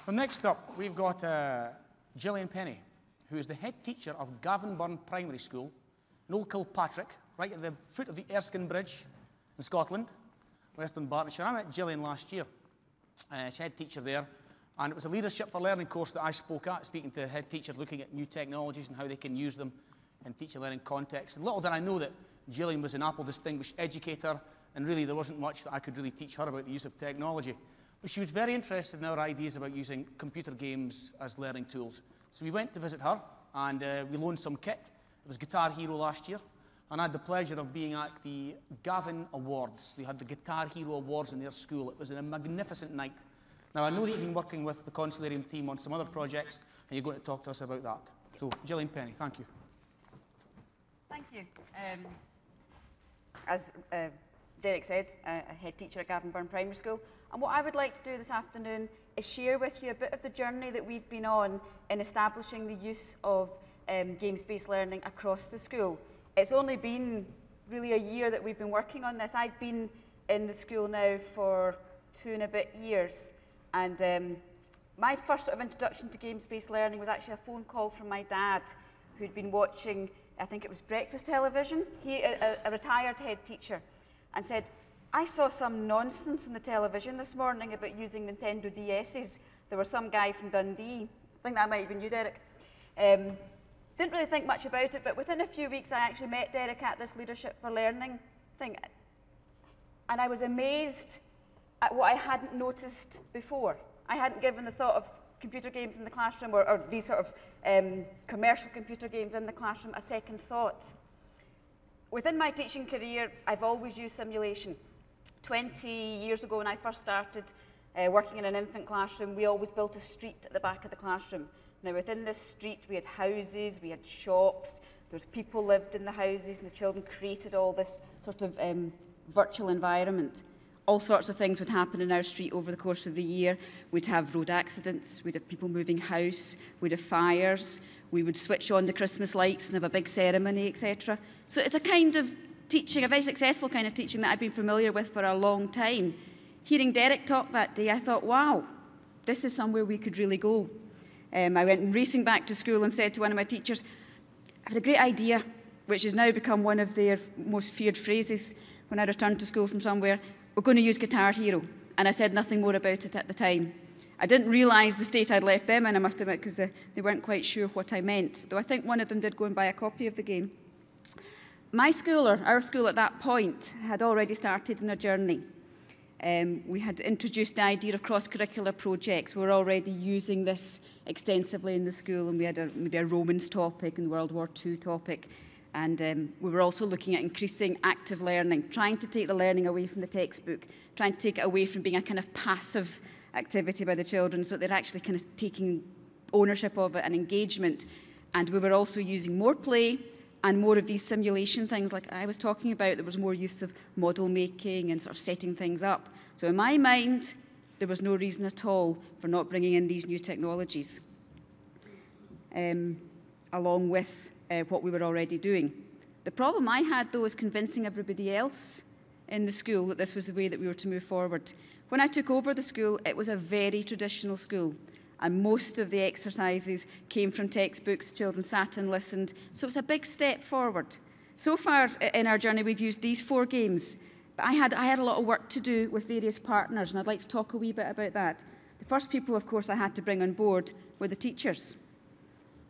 Well, next up, we've got Gillian Penny, who is the head teacher of Gavinburn Primary School in Old Kilpatrick, right at the foot of the Erskine Bridge in Scotland, Western Bartonshire. I met Gillian last year. She's head teacher there, and it was a Leadership for Learning course that I spoke at, speaking to head teachers looking at new technologies and how they can use them in teacher learning contexts. And little did I know that Gillian was an Apple Distinguished Educator, and really there wasn't much that I could really teach her about the use of technology. But she was very interested in our ideas about using computer games as learning tools. So we went to visit her, and we loaned some kit. It was Guitar Hero last year, and I had the pleasure of being at the Gavin Awards. They had the Guitar Hero Awards in their school. It was a magnificent night. Now, I know that you've been working with the Consolarium team on some other projects, and you're going to talk to us about that. So, Gillian Penny, thank you. Thank you. As Derek said, a head teacher at Gavinburn Primary School. And what I would like to do this afternoon is share with you a bit of the journey that we've been on in establishing the use of games-based learning across the school. It's only been really a year that we've been working on this. I've been in the school now for 2 and a bit years. And my first sort of introduction to games-based learning was actually a phone call from my dad, who'd been watching, I think it was breakfast television. He, a retired head teacher, and said, I saw some nonsense on the television this morning about using Nintendo DSs. There was some guy from Dundee. I think that might have been you, Derek. Didn't really think much about it, but within a few weeks I actually met Derek at this Leadership for Learning thing. And I was amazed at what I hadn't noticed before. I hadn't given the thought of computer games in the classroom, or these sort of commercial computer games in the classroom, a second thought. Within my teaching career, I've always used simulation. 20 years ago, when I first started working in an infant classroom, we always built a street at the back of the classroom. Now, within this street, we had houses, we had shops, there was people lived in the houses, and the children created all this sort of virtual environment. All sorts of things would happen in our street over the course of the year. We'd have road accidents, we'd have people moving house, we'd have fires, we would switch on the Christmas lights and have a big ceremony, etc. So it's a kind of teaching, a very successful kind of teaching that I've been familiar with for a long time. Hearing Derek talk that day, I thought, wow, this is somewhere we could really go. I went racing back to school and said to one of my teachers, I've had a great idea, which has now become one of their most feared phrases when I returned to school from somewhere. We're going to use Guitar Hero. And I said nothing more about it at the time. I didn't realise the state I'd left them in, I must admit, because they weren't quite sure what I meant, though I think one of them did go and buy a copy of the game. My school, or our school at that point, had already started on a journey. We had introduced the idea of cross-curricular projects. We were already using this extensively in the school, and we had maybe a Romans topic and World War II topic. And we were also looking at increasing active learning, trying to take the learning away from the textbook, trying to take it away from being a kind of passive activity by the children, so they're actually kind of taking ownership of it and engagement. And we were also using more play and more of these simulation things like I was talking about. There was more use of model making and sort of setting things up. So in my mind, there was no reason at all for not bringing in these new technologies, along with what we were already doing. The problem I had, though, was convincing everybody else in the school that this was the way that we were to move forward. When I took over the school, it was a very traditional school, and most of the exercises came from textbooks. Children sat and listened, so it was a big step forward. So far in our journey, we've used these 4 games, but I had a lot of work to do with various partners, and I'd like to talk a wee bit about that. The first people, of course, I had to bring on board were the teachers.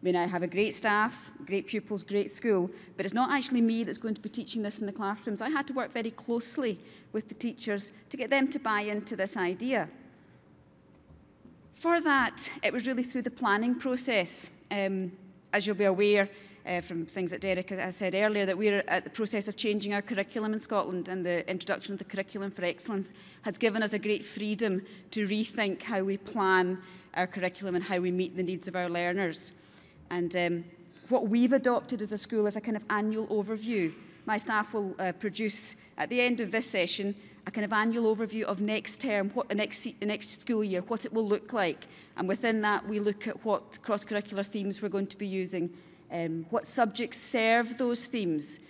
I mean, I have a great staff, great pupils, great school, but it's not actually me that's going to be teaching this in the classrooms. I had to work very closely with the teachers to get them to buy into this idea. For that, it was really through the planning process. As you'll be aware from things that Derek has said earlier, that we're at the process of changing our curriculum in Scotland, and the introduction of the Curriculum for Excellence has given us a great freedom to rethink how we plan our curriculum and how we meet the needs of our learners. And what we've adopted as a school is a kind of annual overview. My staff will produce, at the end of this session, a kind of annual overview of next term, what the next school year, what it will look like. And within that, we look at what cross-curricular themes we're going to be using, what subjects serve those themes,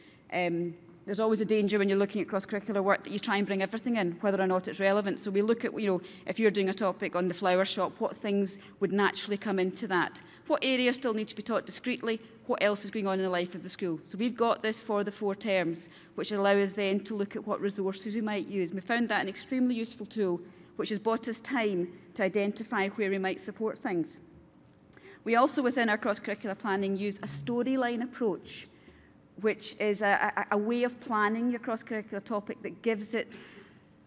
there's always a danger when you're looking at cross-curricular work that you try and bring everything in, whether or not it's relevant. So we look at, if you're doing a topic on the flower shop, what things would naturally come into that? What areas still need to be taught discreetly? What else is going on in the life of the school? So we've got this for the 4 terms, which allow us then to look at what resources we might use. We found that an extremely useful tool, which has bought us time to identify where we might support things. We also, within our cross-curricular planning, use a storyline approach, which is a way of planning your cross-curricular topic that gives it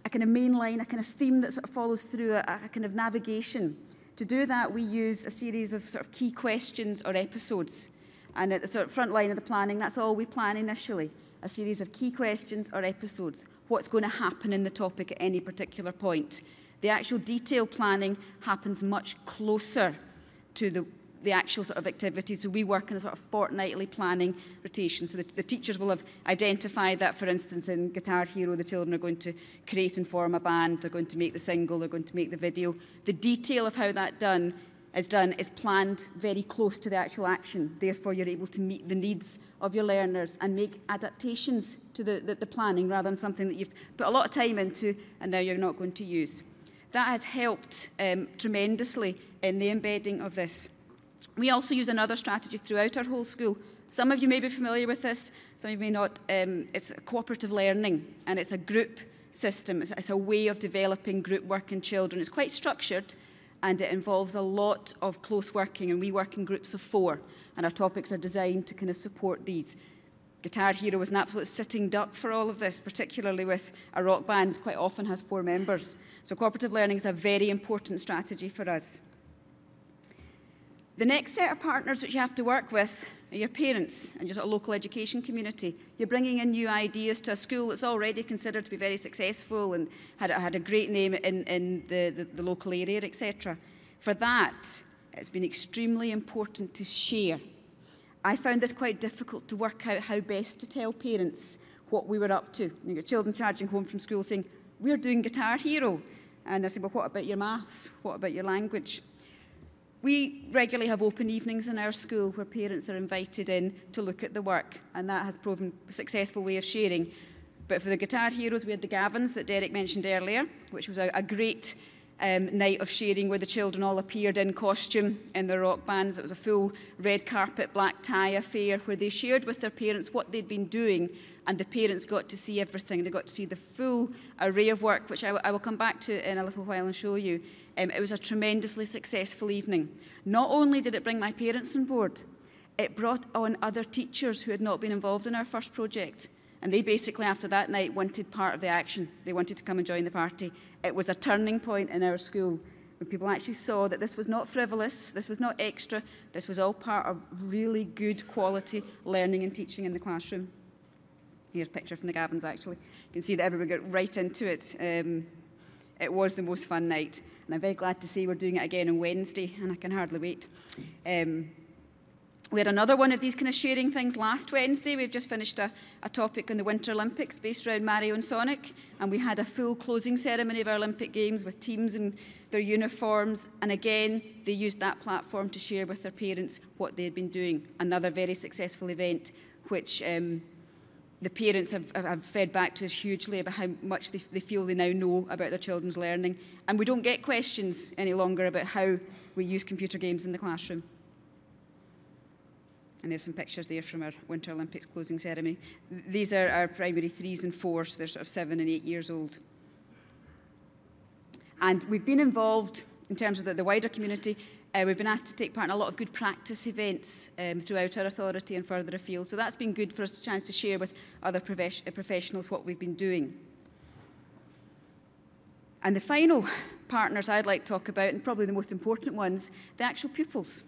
a kind of main line, a kind of theme that sort of follows through, a kind of navigation. To do that, we use a series of sort of key questions or episodes. And at the sort of front line of the planning, that's all we plan initially, a series of key questions or episodes. What's going to happen in the topic at any particular point. The actual detailed planning happens much closer to the actual sort of activities. So we work in a sort of fortnightly planning rotation. So the teachers will have identified that, for instance, in Guitar Hero, the children are going to create and form a band, they're going to make the single, they're going to make the video. The detail of how that is planned very close to the actual action. Therefore, you're able to meet the needs of your learners and make adaptations to the planning rather than something that you've put a lot of time into and now you're not going to use. That has helped tremendously in the embedding of this. We also use another strategy throughout our whole school. Some of you may be familiar with this, some of you may not. It's cooperative learning, and it's a group system. It's a way of developing group work in children. It's quite structured, and it involves a lot of close working, and we work in groups of 4, and our topics are designed to kind of support these. Guitar Hero was an absolute sitting duck for all of this, particularly with a rock band, quite often has 4 members. So cooperative learning is a very important strategy for us. The next set of partners which you have to work with are your parents and your sort of local education community. You're bringing in new ideas to a school that's already considered to be very successful and had a great name in the local area, etc. For that, it's been extremely important to share. I found this quite difficult to work out how best to tell parents what we were up to. You get children charging home from school saying, we're doing Guitar Hero. And I said, well, what about your maths? What about your language? We regularly have open evenings in our school where parents are invited in to look at the work, and that has proven a successful way of sharing. But for the Guitar Heroes, we had the Gavins that Derek mentioned earlier, which was a great night of sharing where the children all appeared in costume in their rock bands. It was a full red carpet, black tie affair where they shared with their parents what they'd been doing, and the parents got to see everything. They got to see the full array of work, which I will come back to in a little while and show you. It was a tremendously successful evening. Not only did it bring my parents on board, it brought on other teachers who had not been involved in our first project. And they basically, after that night, wanted part of the action. They wanted to come and join the party. It was a turning point in our school when people actually saw that this was not frivolous, this was not extra, this was all part of really good quality learning and teaching in the classroom. Here's a picture from the Gavins, actually. You can see that everybody got right into it. It was the most fun night, and I'm very glad to see we're doing it again on Wednesday, and I can hardly wait. We had another one of these kind of sharing things last Wednesday. We've just finished a topic on the Winter Olympics based around Mario and Sonic, and we had a full closing ceremony of our Olympic Games with teams in their uniforms, and again, they used that platform to share with their parents what they had been doing. Another very successful event, which the parents have fed back to us hugely about how much they feel they now know about their children's learning. And we don't get questions any longer about how we use computer games in the classroom. And there's some pictures there from our Winter Olympics closing ceremony. These are our primary 3s and 4s. They're sort of 7 and 8 years old. And we've been involved in terms of the wider community. We've been asked to take part in a lot of good practice events throughout our authority and further afield. So that's been good for us, a chance to share with other professionals what we've been doing. And the final partners I'd like to talk about, and probably the most important ones, the actual pupils.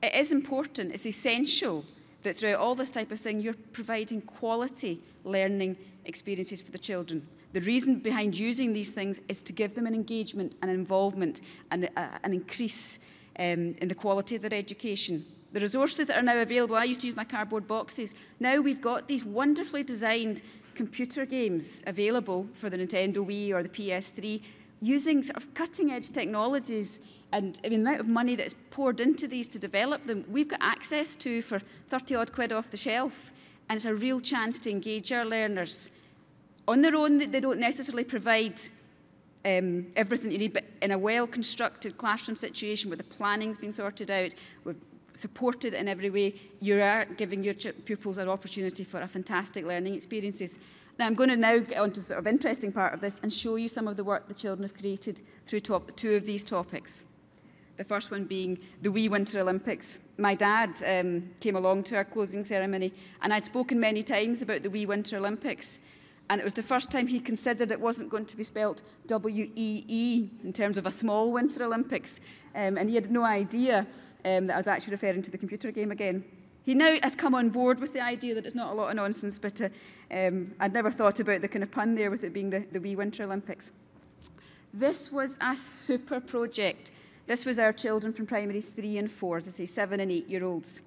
It is important, it's essential that throughout all this type of thing, you're providing quality learning experiences for the children. The reason behind using these things is to give them an engagement and involvement and an increase in the quality of their education. The resources that are now available, I used to use my cardboard boxes. Now we've got these wonderfully designed computer games available for the Nintendo Wii or the PS3 using sort of cutting-edge technologies, and I mean, the amount of money that's poured into these to develop them, we've got access to for 30-odd quid off the shelf. and it's a real chance to engage our learners. On their own, they don't necessarily provide everything you need, but in a well-constructed classroom situation where the planning's been sorted out, we're supported in every way, you are giving your pupils an opportunity for a fantastic learning experiences. Now I'm going to now get on to the sort of interesting part of this and show you some of the work the children have created through two of these topics. The first one being the Wee Winter Olympics. My dad came along to our closing ceremony, and I'd spoken many times about the Wee Winter Olympics. And it was the first time he considered it wasn't going to be spelt W-E-E in terms of a small Winter Olympics. And he had no idea that I was actually referring to the computer game again. He now has come on board with the idea that it's not a lot of nonsense, but I'd never thought about the kind of pun there with it being the Wee Winter Olympics. This was a super project. This was our children from primary 3 and 4, as I say, 7 and 8-year-olds.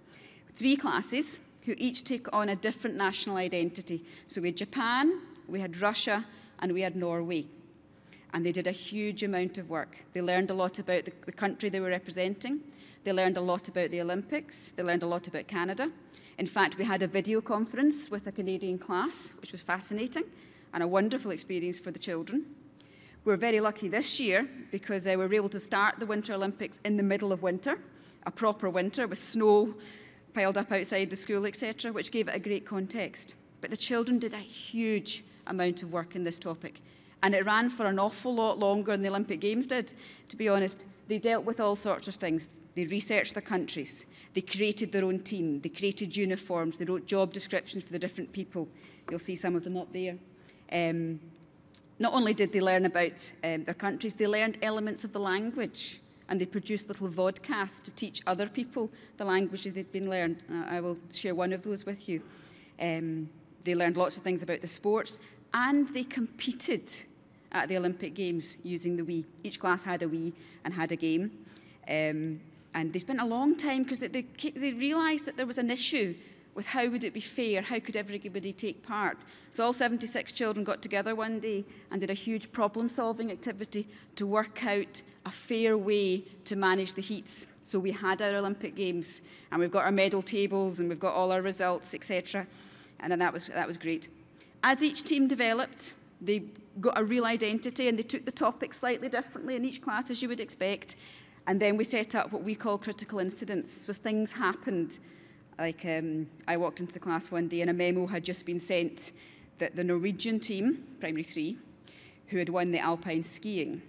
3 classes who each take on a different national identity. So we had Japan, we had Russia, and we had Norway. And they did a huge amount of work. They learned a lot about the country they were representing. They learned a lot about the Olympics. They learned a lot about Canada. In fact, we had a video conference with a Canadian class, which was fascinating and a wonderful experience for the children. We were very lucky this year because we were able to start the Winter Olympics in the middle of winter, a proper winter with snow piled up outside the school, etc., which gave it a great context. But the children did a huge amount of work in this topic, and it ran for an awful lot longer than the Olympic Games did, to be honest. They dealt with all sorts of things. They researched their countries, they created their own team, they created uniforms, they wrote job descriptions for the different people. You'll see some of them up there. Not only did they learn about their countries, they learned elements of the language, and they produced little vodcasts to teach other people the languages they'd been learned. I will share one of those with you. They learned lots of things about the sports, and they competed at the Olympic Games using the Wii. Each class had a Wii and had a game. And they spent a long time because they realised that there was an issue with how would it be fair, how could everybody take part. So all 76 children got together one day and did a huge problem-solving activity to work out a fair way to manage the heats. So we had our Olympic Games, and we've got our medal tables, and we've got all our results, etc. And then that was great. As each team developed, they got a real identity, and they took the topics slightly differently in each class, as you would expect. And then we set up what we call critical incidents. So things happened. Like I walked into the class one day and a memo had just been sent that the Norwegian team, primary 3, who had won the alpine skiing,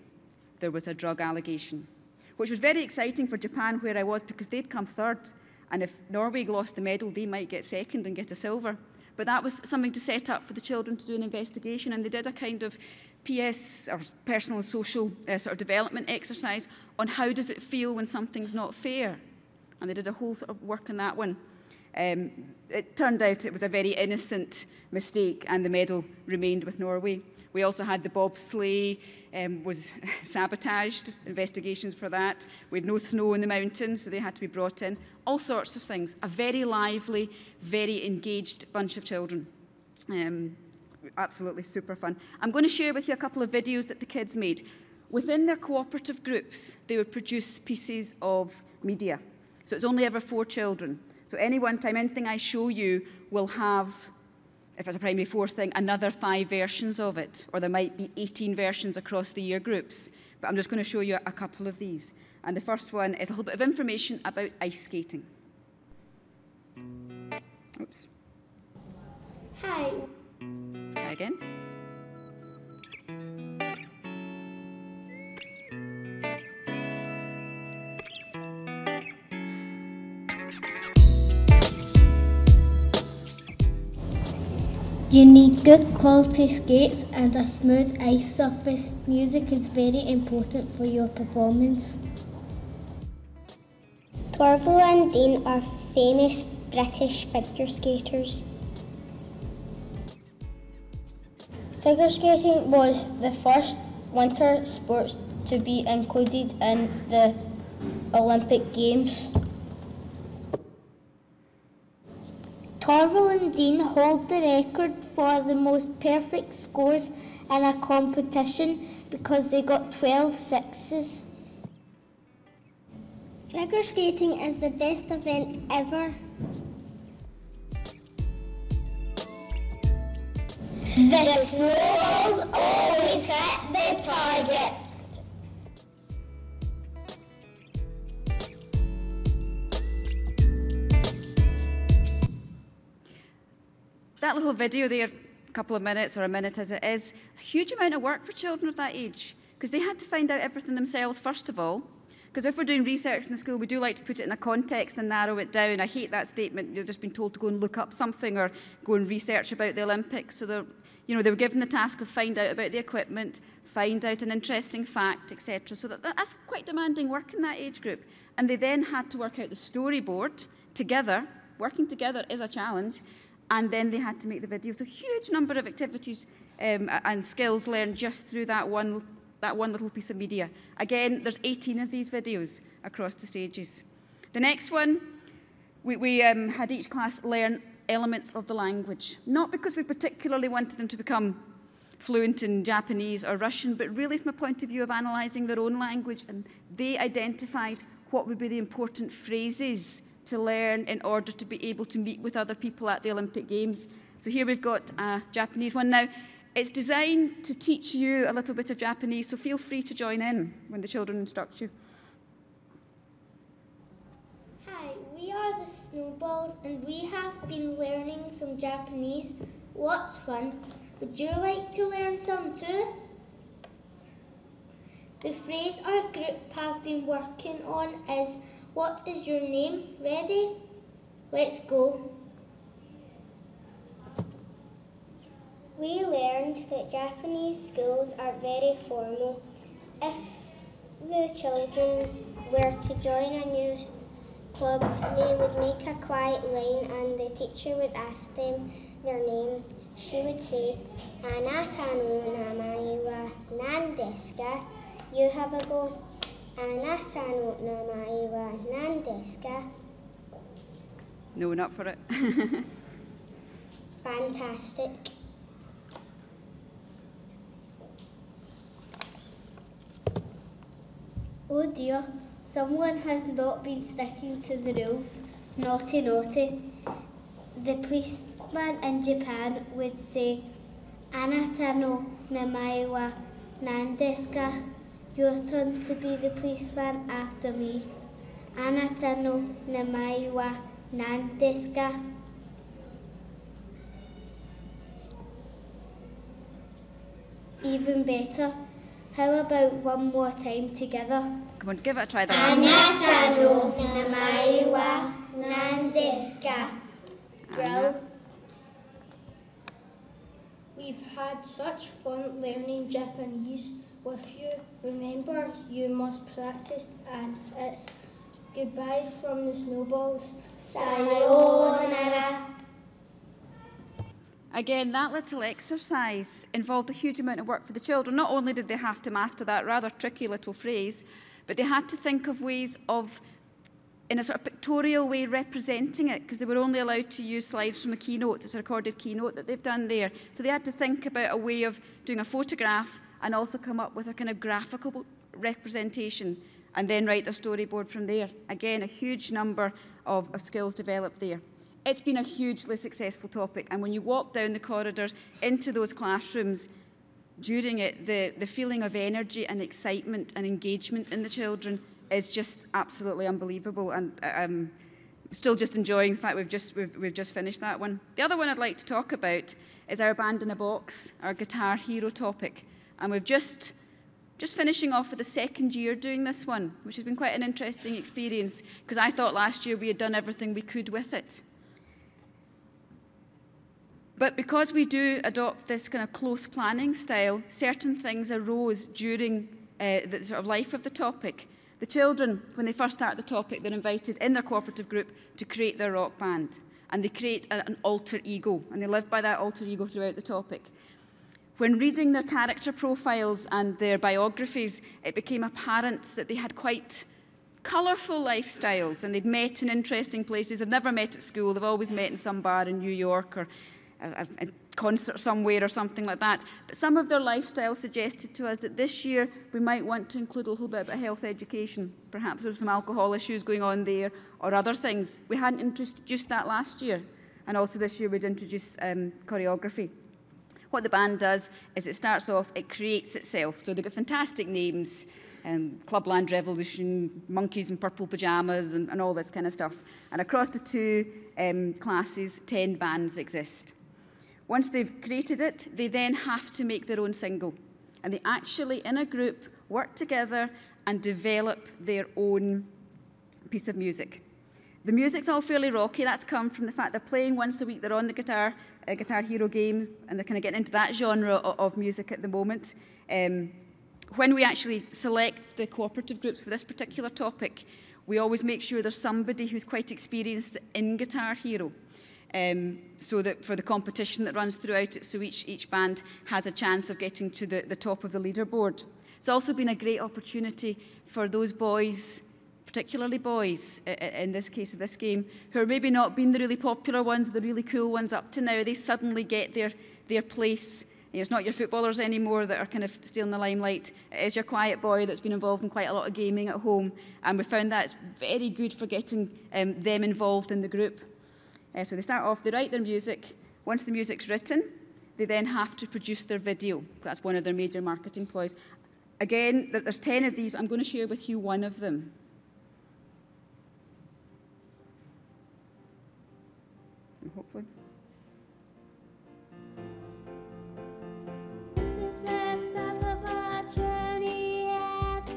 there was a drug allegation, which was very exciting for Japan, where I was, because they'd come 3rd. And if Norway lost the medal, they might get 2nd and get a silver. But that was something to set up for the children to do an investigation, and they did a kind of PS, or personal and social sort of development exercise on how does it feel when something's not fair. And they did a whole sort of work on that one. It turned out it was a very innocent mistake, and the medal remained with Norway. We also had the bobsleigh was sabotaged, investigations for that. We had no snow in the mountains, so they had to be brought in. All sorts of things. A very lively, very engaged bunch of children. Absolutely super fun. I'm going to share with you a couple of videos that the kids made. Within their cooperative groups, they would produce pieces of media. So it's only ever 4 children. So any one time, anything I show you will have, if it's a primary 4 thing, another 5 versions of it. Or there might be 18 versions across the year groups. But I'm just going to show you a couple of these. And the first one is a little bit of information about ice skating. Oops. Hi. Try again. You need good quality skates and a smooth ice surface. Music is very important for your performance. Torval and Dean are famous British figure skaters. Figure skating was the first winter sport to be included in the Olympic Games. Torval and Dean hold the record for the most perfect scores in a competition because they got 12 sixes. Figure skating is the best event ever. The snowballs always hit the target. That little video there, a couple of minutes or a minute as it is, a huge amount of work for children of that age, because they had to find out everything themselves first of all. Because if we're doing research in the school, we do like to put it in a context and narrow it down. I hate that statement, you've just been told to go and look up something or go and research about the Olympics. So they were given the task of find out about the equipment, find out an interesting fact, etc. So that's quite demanding work in that age group. And they then had to work out the storyboard together. Working together is a challenge. And then they had to make the videos. So a huge number of activities and skills learned just through that one little piece of media. Again, there's 18 of these videos across the stages. The next one, we had each class learn elements of the language. Not because we particularly wanted them to become fluent in Japanese or Russian, but really from a point of view of analysing their own language. And they identified what would be the important phrases to learn in order to be able to meet with other people at the Olympic Games. So here we've got a Japanese one. Now, it's designed to teach you a little bit of Japanese, so feel free to join in when the children instruct you. Hi, we are the Snowballs and we have been learning some Japanese. What's fun? Would you like to learn some too? The phrase our group have been working on is, "What is your name? Ready? Let's go." We learned that Japanese schools are very formal. If the children were to join a new club, they would make a quiet line and the teacher would ask them their name. She would say, "Anata no namae wa nan desu ka?" You have a go. "Anata no namae wa nan desu ka?" No, not for it. Fantastic. Oh dear, someone has not been sticking to the rules. Naughty, naughty. The policeman in Japan would say, "Anata no namae wa nan desu ka?" Your turn to be the policeman after me. "Anata no namae wa nan desu ka?" Even better. How about one more time together? Come on, give it a try. Anata no namae wa nan desu ka? Brill. We've had such fun learning Japanese with you. Remember, you must practice, and it's goodbye from the Snowballs. Sayonara. Again, that little exercise involved a huge amount of work for the children. Not only did they have to master that rather tricky little phrase, but they had to think of ways of, in a sort of pictorial way, representing it, because they were only allowed to use slides from a keynote. It's a recorded keynote that they've done there. So they had to think about a way of doing a photograph and also come up with a kind of graphical representation and then write their storyboard from there. Again, a huge number of skills developed there. It's been a hugely successful topic, and when you walk down the corridors into those classrooms during it, the feeling of energy and excitement and engagement in the children is just absolutely unbelievable, and I'm still just enjoying the fact we've just finished that one. The other one I'd like to talk about is our Band in a Box, our Guitar Hero topic, and we've just finishing off for the second year doing this one, which has been quite an interesting experience, because I thought last year we had done everything we could with it. But because we do adopt this kind of close planning style, certain things arose during the sort of life of the topic. The children, when they first start the topic, they're invited in their cooperative group to create their rock band. And they create an alter ego, and they live by that alter ego throughout the topic. When reading their character profiles and their biographies, it became apparent that they had quite colourful lifestyles, and they'd met in interesting places. They'd never met at school. They've always met in some bar in New York or a concert somewhere or something like that. But some of their lifestyle suggested to us that this year we might want to include a little bit about health education. Perhaps there's some alcohol issues going on there or other things. We hadn't introduced that last year. And also this year we'd introduce choreography. What the band does is it starts off, it creates itself. So they've got fantastic names, Clubland Revolution, Monkeys in Purple Pyjamas, and all this kind of stuff. And across the two classes, 10 bands exist. Once they've created it, they then have to make their own single. And they actually, in a group, work together and develop their own piece of music. The music's all fairly rocky. That's come from the fact they're playing once a week. They're on the Guitar Hero game, and they're kind of getting into that genre of music at the moment. When we actually select the cooperative groups for this particular topic, we always make sure there's somebody who's quite experienced in Guitar Hero. So that for the competition that runs throughout it, so each band has a chance of getting to the top of the leaderboard. It's also been a great opportunity for those boys, particularly boys, in this case of this game, who are maybe not been the really popular ones, the really cool ones up to now. They suddenly get their place. It's not your footballers anymore that are kind of stealing the limelight. It is your quiet boy that's been involved in quite a lot of gaming at home. And we found that's very good for getting them involved in the group. So they start off, they write their music. Once the music's written, they then have to produce their video. That's one of their major marketing ploys. Again, there's 10 of these, but I'm going to share with you one of them. Hopefully. This is the start of our journey yet.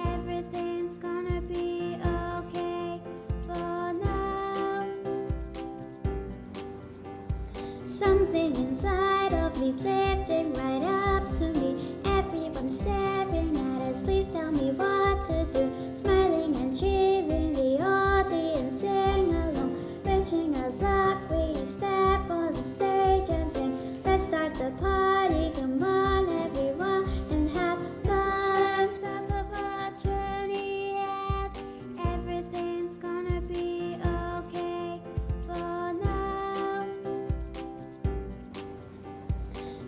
Everything's gonna be okay for now. Something inside of me's lifting right up to me. Everyone's staring at us, please tell me what to do. Smiling and cheering, the audience sing along, wishing us luck. We step on the stage and sing. Let's start the party, come on everyone, and have fun. Start of our journey yet. Everything's gonna be okay for now.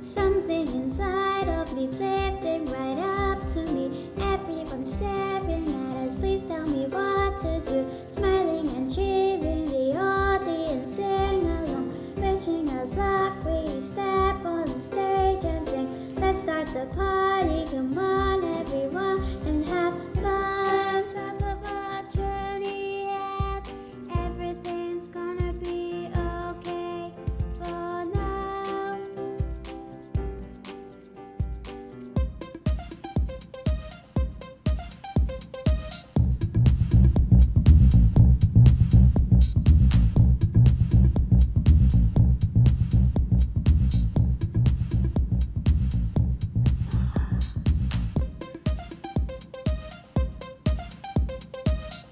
Something inside of me's lifting right up to me. Everyone's staring at us, please tell me what to do. Smiling and cheering, the audience sing along, wishing us luck. We step on the stage and sing. Let's start the party, come on everyone, and have fun. Start of our journey yet. Everything's gonna be okay for now.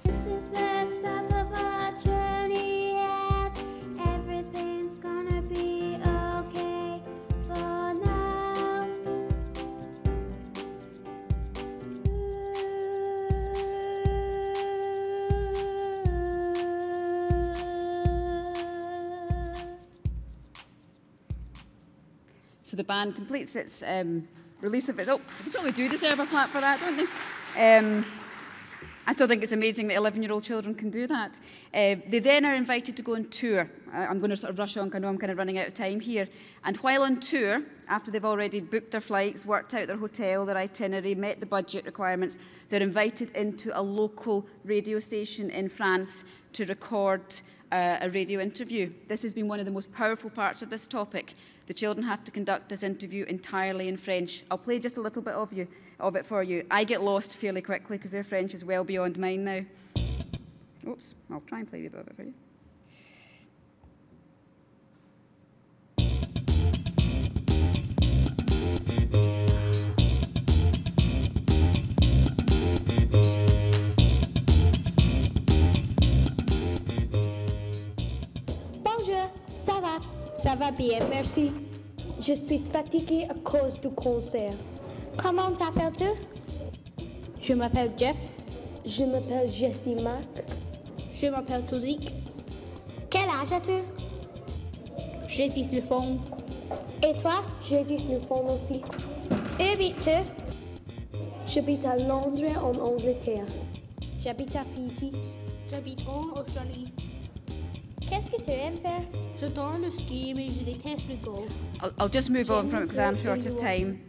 This is the start of our journey yet. Everything's gonna be okay for now. So the band completes its release of it. Oh, they probably do deserve a clap for that, don't they? I still think it's amazing that 11-year-old children can do that. They then are invited to go on tour. I'm going to sort of rush on, I know I'm kind of running out of time here. And while on tour, after they've already booked their flights, worked out their hotel, their itinerary, met the budget requirements, they're invited into a local radio station in France to record a radio interview. This has been one of the most powerful parts of this topic. The children have to conduct this interview entirely in French. I'll play just a little bit of it for you. I get lost fairly quickly because their French is well beyond mine now. Oops, I'll try and play a bit of it for you. Bonjour, ça va? Ça va bien, merci. Je suis fatiguée à cause du concert. Comment t'appelles-tu? Je m'appelle Jeff. Je m'appelle Jessie Mac. Je m'appelle Tozik. Quel âge as-tu? J'ai 19 ans. Et toi? J'ai 19 ans aussi. Où habites-tu? J'habite à Londres, en Angleterre. J'habite à Fidji. J'habite en Australie. Qu'est-ce que tu aimes faire? J'adore le ski, mais je déteste le golf. I'll just move on from it because I'm short of time.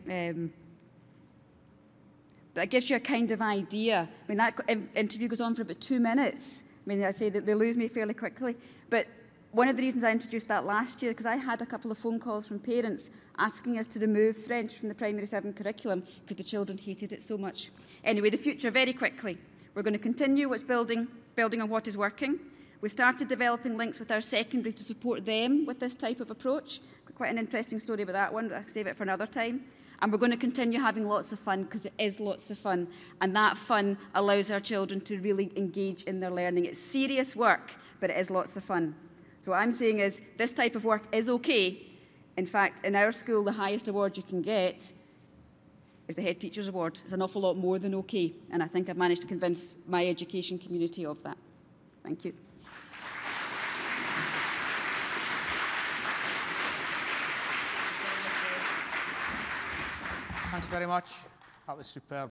But that gives you a kind of idea. I mean, that interview goes on for about 2 minutes. I mean, I say that they lose me fairly quickly. But one of the reasons I introduced that last year, because I had a couple of phone calls from parents asking us to remove French from the Primary 7 curriculum because the children hated it so much. Anyway, the future, very quickly. We're going to continue what's building on what is working. We started developing links with our secondary to support them with this type of approach. Quite an interesting story about that one, but I'll save it for another time. And we're going to continue having lots of fun because it is lots of fun. And that fun allows our children to really engage in their learning. It's serious work, but it is lots of fun. So what I'm saying is this type of work is okay. In fact, in our school, the highest award you can get is the Head Teacher's Award. It's an awful lot more than okay. And I think I've managed to convince my education community of that. Thank you. Thanks very much. That was superb.